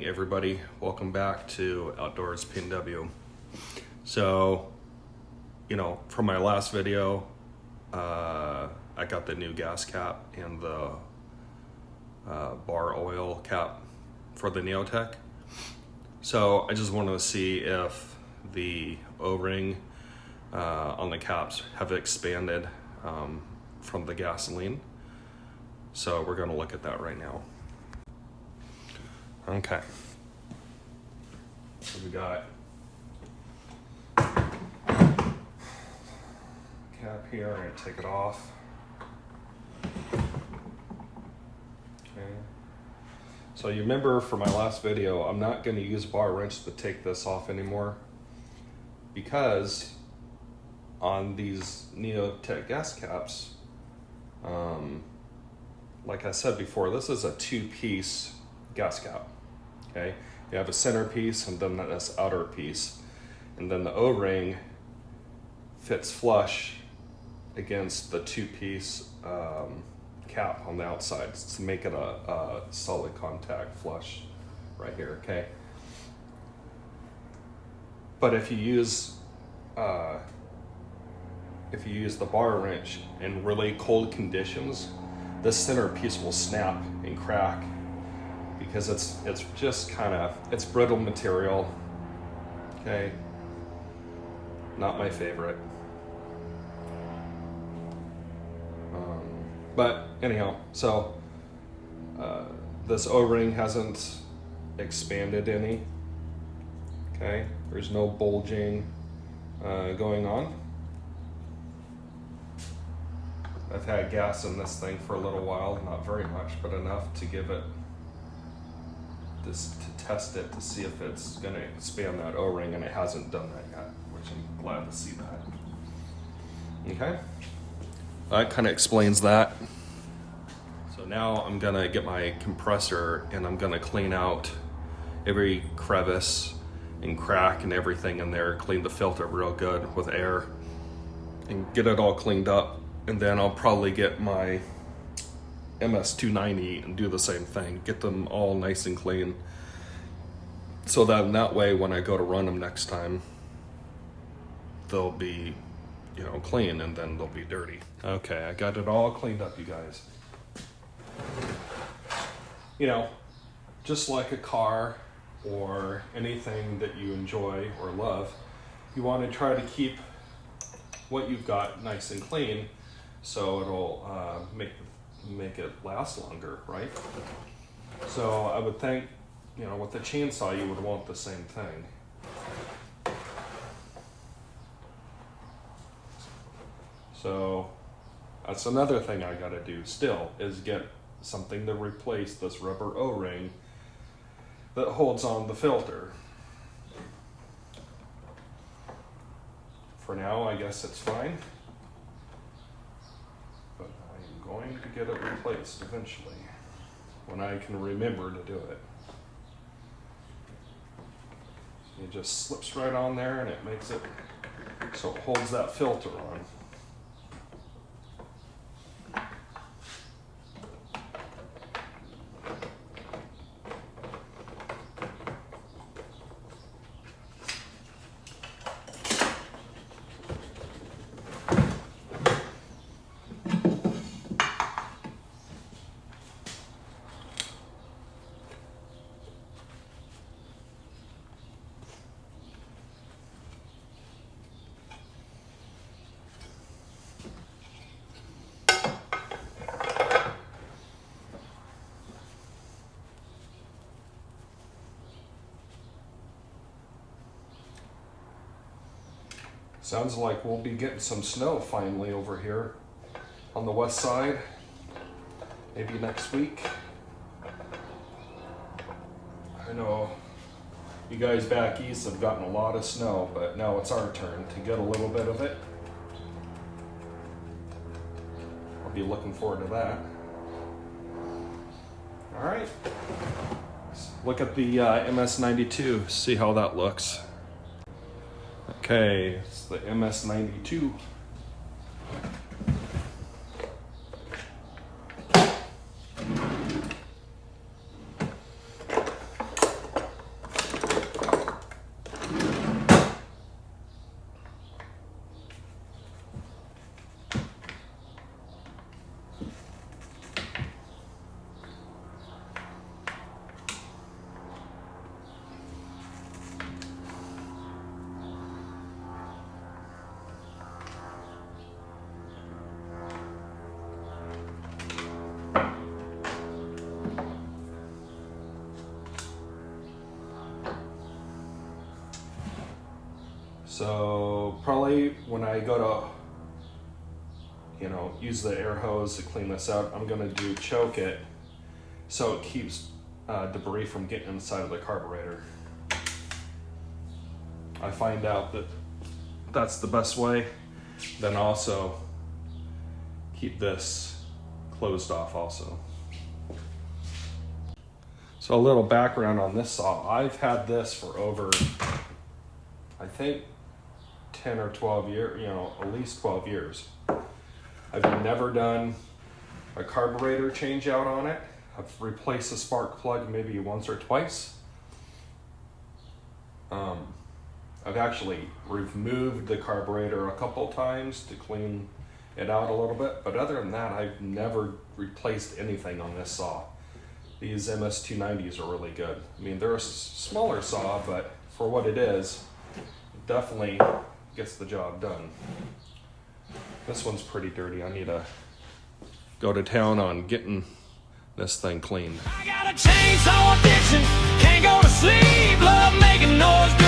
morning, everybody. Welcome back to Outdoors PNW. So, from my last video, I got the new gas cap and the bar oil cap for the Neotech. So I just wanted to see if the O-ring on the caps have expanded from the gasoline. So we're going to look at that right now. Okay. So we got cap here. I'm going to take it off. Okay. So you remember from my last video, I'm not going to use a bar wrench to take this off anymore because on these Neotech gas caps, like I said before, this is a two-piece gas cap. Okay, you have a center piece and then this outer piece, and then the O-ring fits flush against the two-piece cap on the outside to make it a solid contact flush right here. Okay, but if you use the bar wrench in really cold conditions, this center piece will snap and crack because it's just it's brittle material. Okay, not my favorite. But anyhow, so this O-ring hasn't expanded any. Okay, there's no bulging going on. I've had gas in this thing for a little while, not very much, but enough to give it this, to test it to see if it's going to expand that O-ring, and it hasn't done that yet, which I'm glad to see that. Okay, that kind of explains that. So now I'm going to get my compressor and I'm going to clean out every crevice and crack and everything in there, clean the filter real good with air and get it all cleaned up. And then I'll probably get my MS290 and do the same thing, get them all nice and clean, so that in that way when I go to run them next time, they'll be clean, and then they'll be dirty. Okay, I got it all cleaned up, you guys. Just like a car or anything that you enjoy or love, you want to try to keep what you've got nice and clean, so it'll make it last longer, right? So I would think, with the chainsaw, you would want the same thing. So that's another thing I gotta do still, is get something to replace this rubber O-ring that holds on the filter. For now, I guess it's fine, but I'm going to get it replaced eventually when I can remember to do it. It just slips right on there and it makes it so it holds that filter on. Sounds like we'll be getting some snow finally over here on the west side, maybe next week. I know you guys back east have gotten a lot of snow, but now it's our turn to get a little bit of it. I'll be looking forward to that. All right, let's look at the MS92, see how that looks. Okay, it's the MS92. So probably when I go to, use the air hose to clean this out, I'm gonna choke it so it keeps debris from getting inside of the carburetor. I find out that that's the best way. Then also keep this closed off also. So a little background on this saw. I've had this for over, I think 10 or 12 years, at least 12 years. I've never done a carburetor change out on it. I've replaced the spark plug maybe once or twice. I've actually removed the carburetor a couple times to clean it out a little bit, but other than that, I've never replaced anything on this saw. These MS290s are really good. I mean, they're a smaller saw, but for what it is, it definitely gets the job done. This one's pretty dirty. I need to go to town on getting this thing cleaned. I got a chainsaw addiction, can't go to sleep, love making noise.